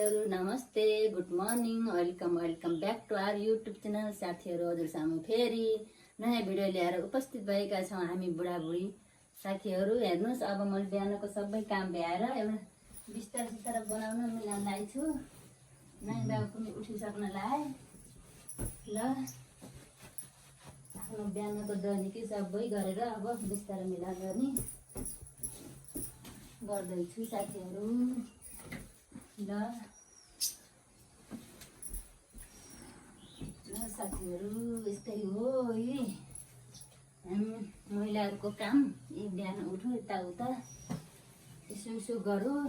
साथीहरु नमस्ते good morning welcome back to our YouTube channel. साथीहरु हजुर सामु फेरि नयाँ भिडियो ल्याएर उपस्थित भएका छौं हामी बुढाबुढी साथीहरु। हेर्नुस् अब मैले बिहानको सबै काम भ्याएर एउटा बिस्तार बनाउन मिलाउँदै छु। नानी बाबु पनि उठिसक्न लाए ल आफ्नो बिहानको दैनिकी सबै गरेर अब बिस्तार मिलाएर नि गर्दै छु साथीहरु। ल साथीहरु यस्तै हो यी हामी महिलाहरुको काम। यी बिहान उठो यताउता यसो गरौँ।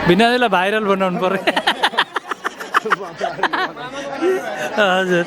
भिनाजलाई भाइरल बनाउनु पर्यो। हजुर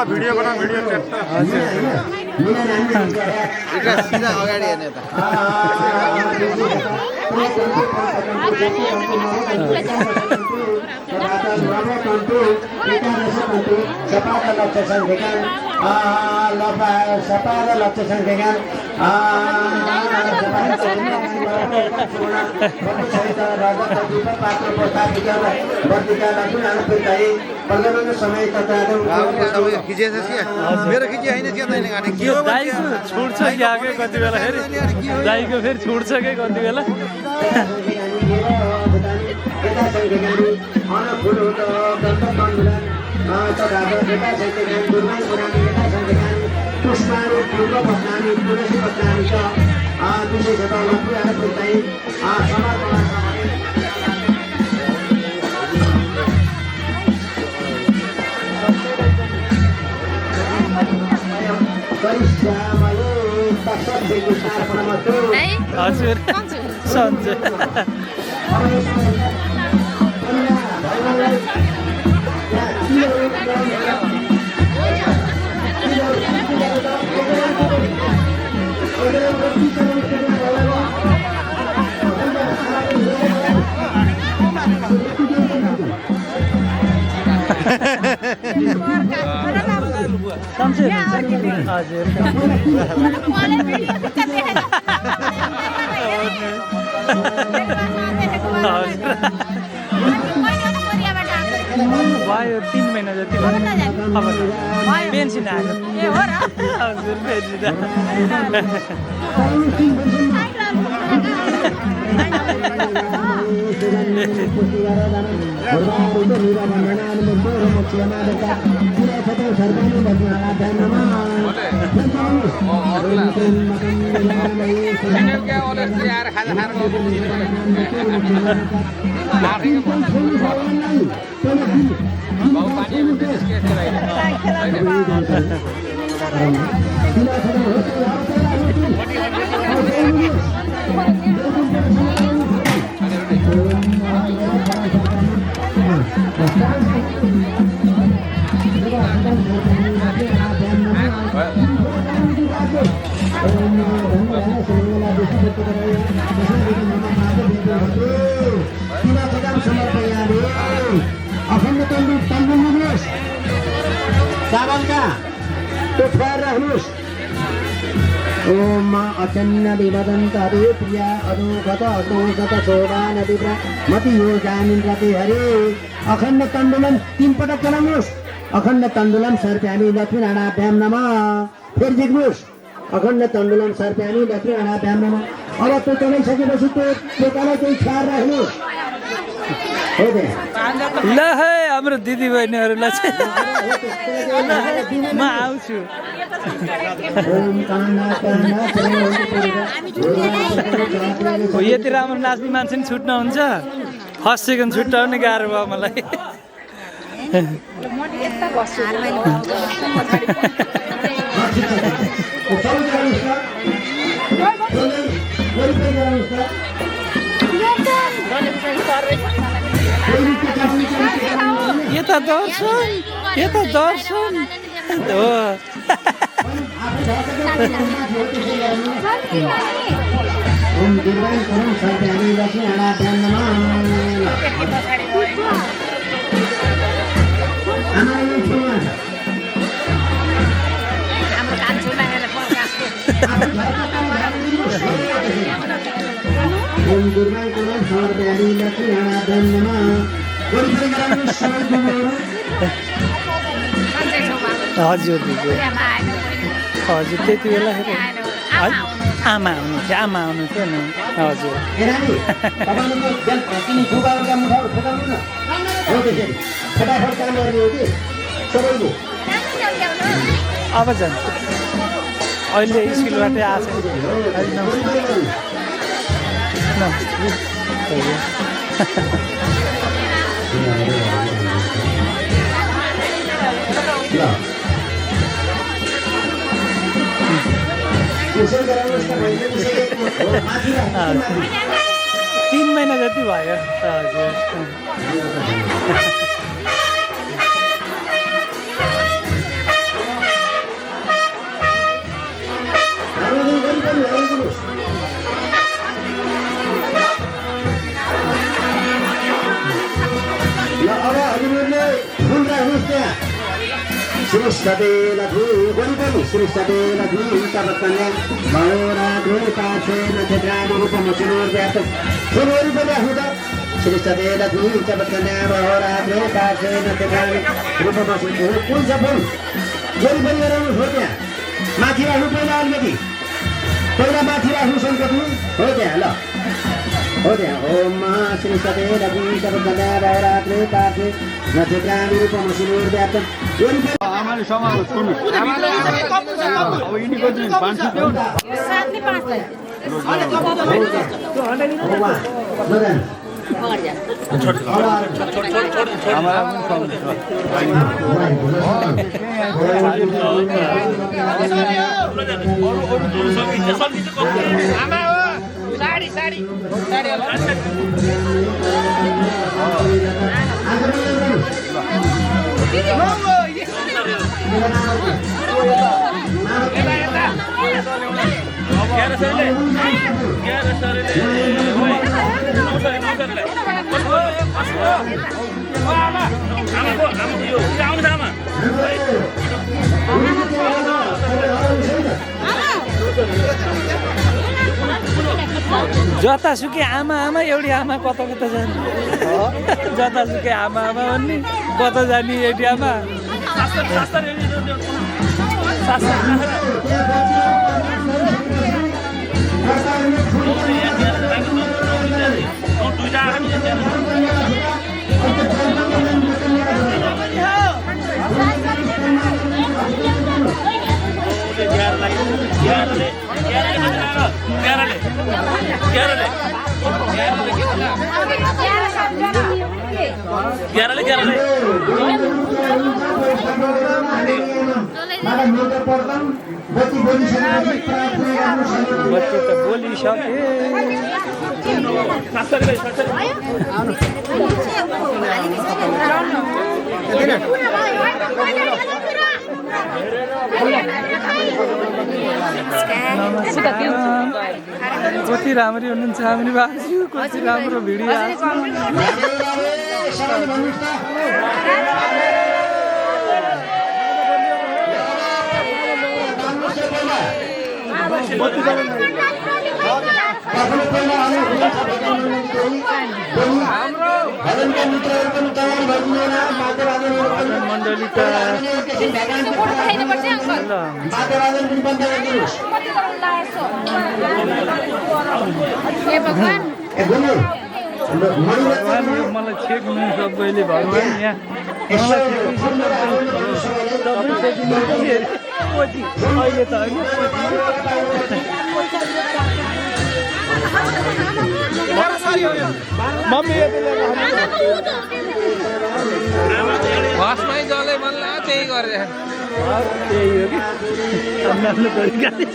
भिडियो बना भिडियो सीधा अगाडि हेर्ने त समय खिचेछ मेरो खिचे होइन यो दाइको छुट्छ कि आएकै कति बेला फेरि दाइको फेरि छुट्छ कि कति बेला हजुर सन्चै हजुर भयो 3 महिना जति भयो अब पेन्सन आएको हजुर पेन्सन चावलका टुफार राख्नुहोस् ओम अचन्न विवदन्त हरे प्रिया अनुगत अतोगत शोभा नदीप्रा मति यो जामिन रति हरे अखण्ड तण्डुलन 3 पटक चलाउनुहोस् अखण्ड तण्डुलन सर्प्यामी लक्ष्मी राणाभ्याम नमः फेरि झिक्नुहोस् अखण्ड तण्डुलन सर्प्यामी लक्ष्मी राणाभ्याम नमः अब त्यो चलाइसकेपछि त्यो तलाई केही छार राख्नुहोस् ल है हाम्रो दिदी बहिनीहरूलाई चाहिँ म आउँछु यति राम्रो नाच्ने मान्छे नि छुट्न हुन्छ फर्स्ट सेकेन्ड छुट्याउने गाह्रो भयो मलाई यता दर्शन हो हजुर हजुर त्यति बेला आमा आउनुहुन्थ्यो नि हजुर अब जान्छ अहिले स्कुलबाटै आएको तीन महिना जति भयो हजुर माथि राख्नु पहिला अलिकति पहिला माथि राख्नु सङ्कटु हो त्यहाँ ल हो त्यहाँ ओम श्री सते रवि सबगदा रात्रे पाथे नक्षत्राणि रूपम सिनुर व्याप्त आमाले समाज सुन्नु आमाले अब यिनीको दिन 500 देऊ न 7 ले 5 लाई मदन अगाडि जा आमालाई पनि सम्झिन्छ आमा हो साडी साडी साडी जतासुकै आमा आमा एउटी आमा कता कता जाने जतासुकै आमा आमा भन्ने कता जाने एउटी आमा बच्चे त बोलिसके कति राम्री हुनुहुन्छ हामी बाजु कति राम्रो भिडियो मण्डलीका भगवान् यो मलाई छेक्नु सबैले भगवान् यहाँ अहिले त होइन हसमै जसले मन लाग्यो त्यही गरे त्यही हो कि राम्रो तरिकाले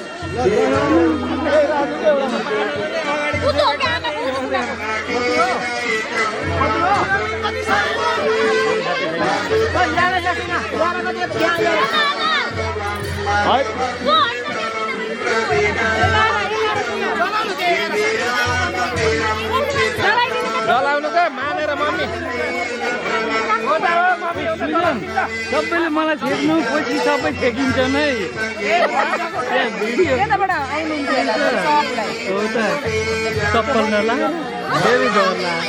जलाउनु त मानेर मम्मी सबैले मलाई छेक्नु पछि सबै छेकिन्छ नै भिडियो हो त चप्पल नलाएर धेरै डर लाग्यो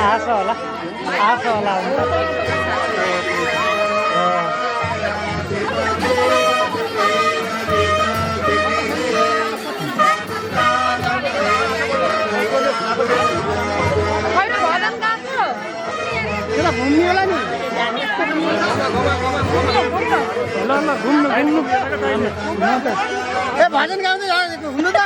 आछ होला घुम्ने होला नि ल घुम्नु ए भजन गाउँदै हुनु त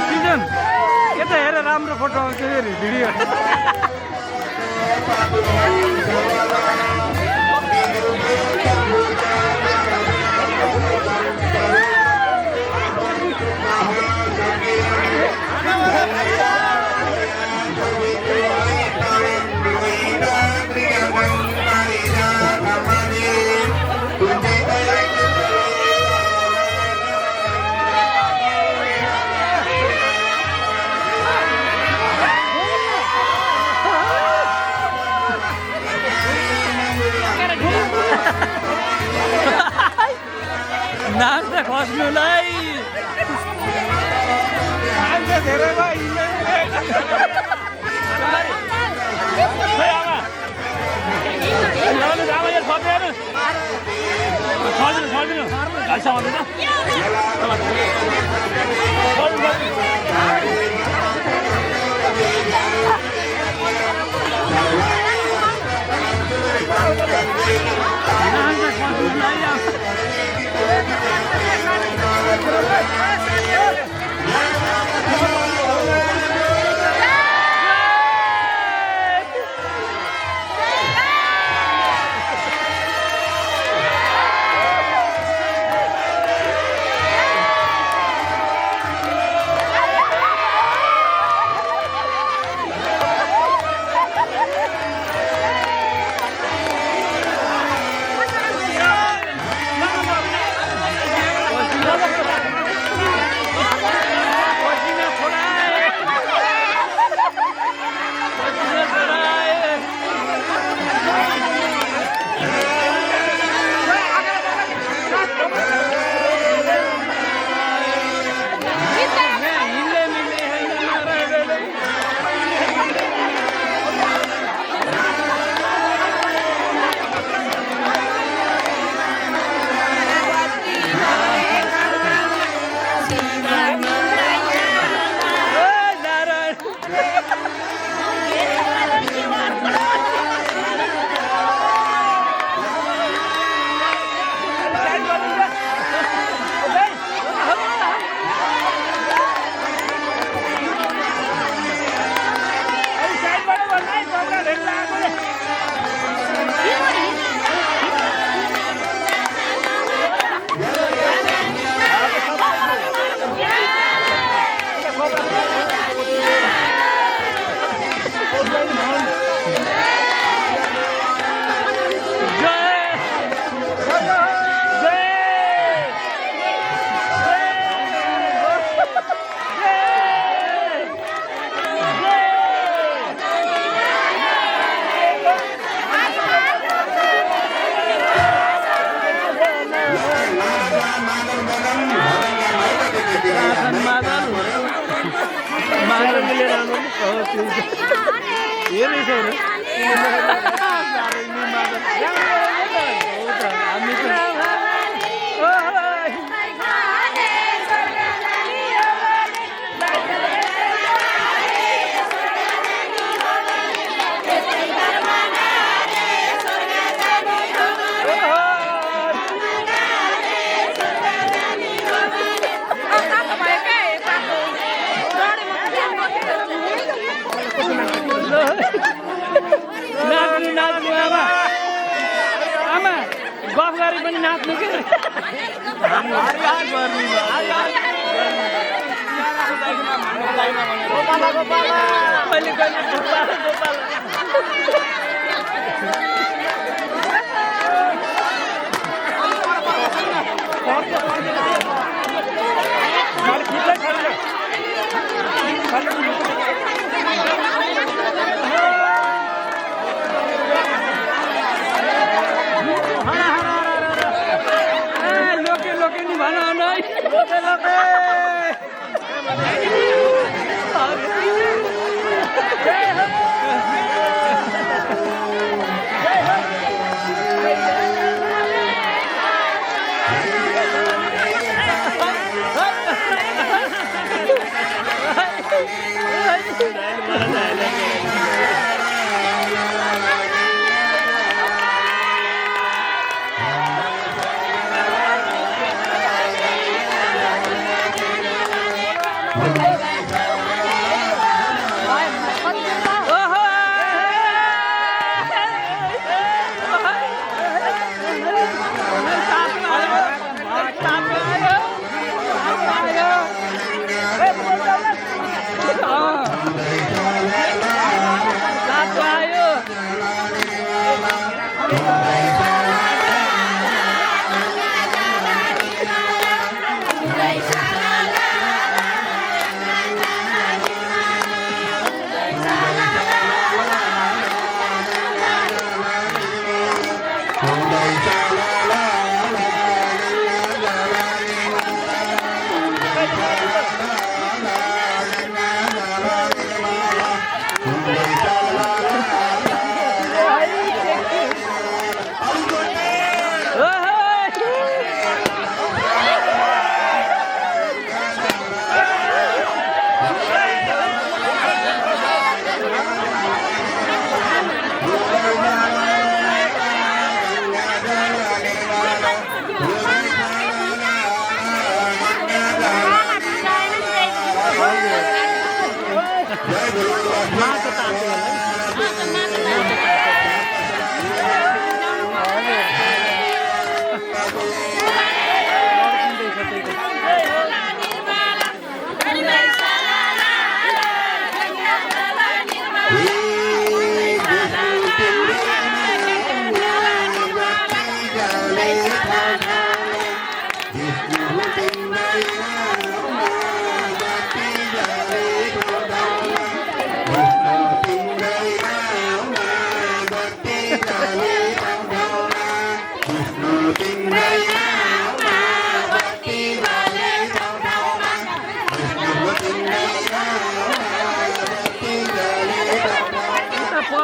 सिजन यता हेर राम्रो फोटो आउँछ भिडियो खस्नुलाई धेरै नाच्नु आमा आमा गफ गरे पनि नाच्नु के लोके नि भन नै लोके लोके जय हो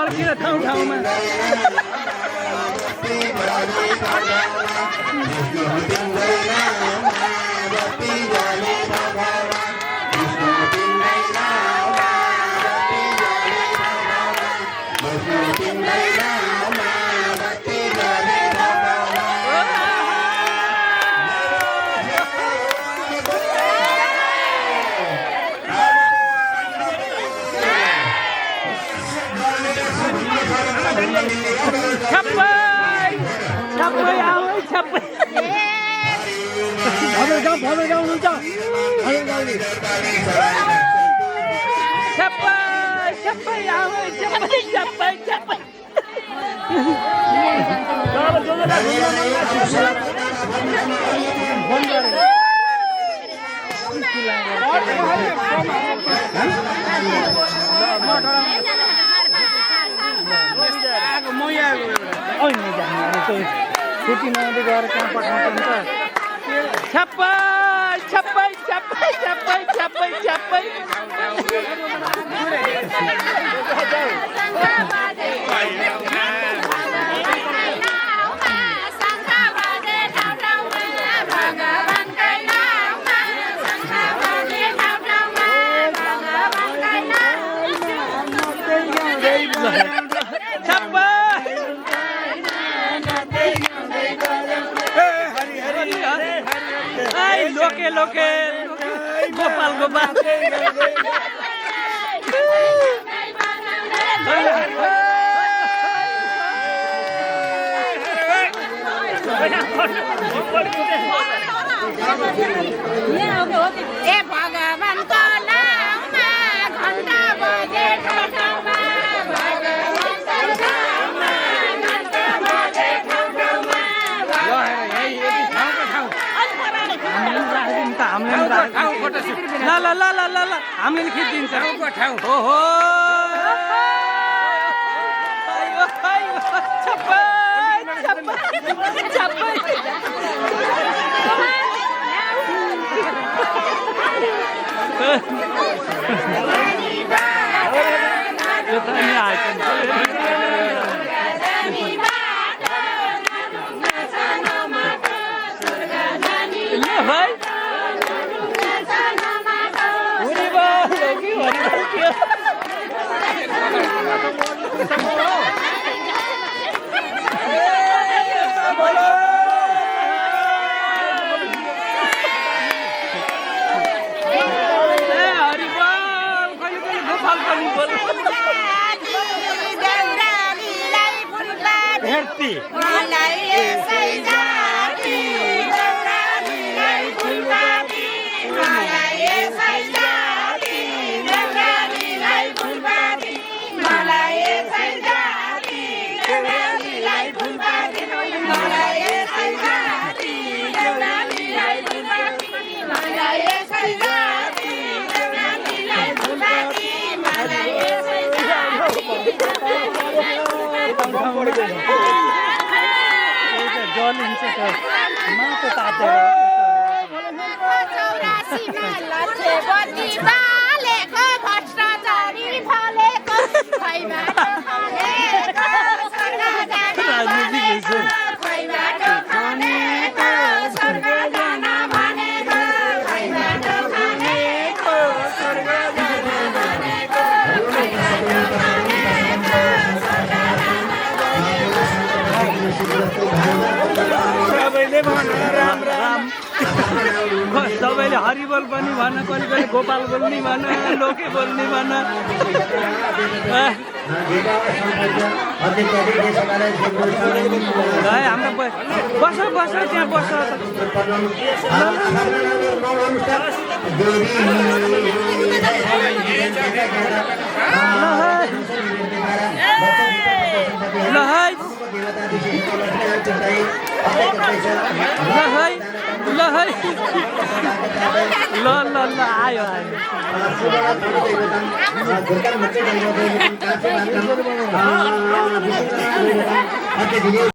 फर्किएर ठाउँ ठाउँमा छुट्टी नहुँदै गएर कहाँ पठाउँछ छ्याप्पै छ्याप्पै छ्याप्पै छ्याप्पै छ्याप्पै छ्याप्पै लोके लोके गोपाल गोपाल ए भगवानको नाममा घण्टा बजे ठाउँमा ल ल ल ल ल ल हामीले खिचिदिन्छ ओहो छप्पै छप्पै छप्पै यो त नि आइटम ल भाइ सबैले हरिबोल पनि भन कहिले कहिले गोपाल बोल्ने भन लोके बोल्ने भन हाम्रो बस बस त्यहाँ बस ल आयो आयो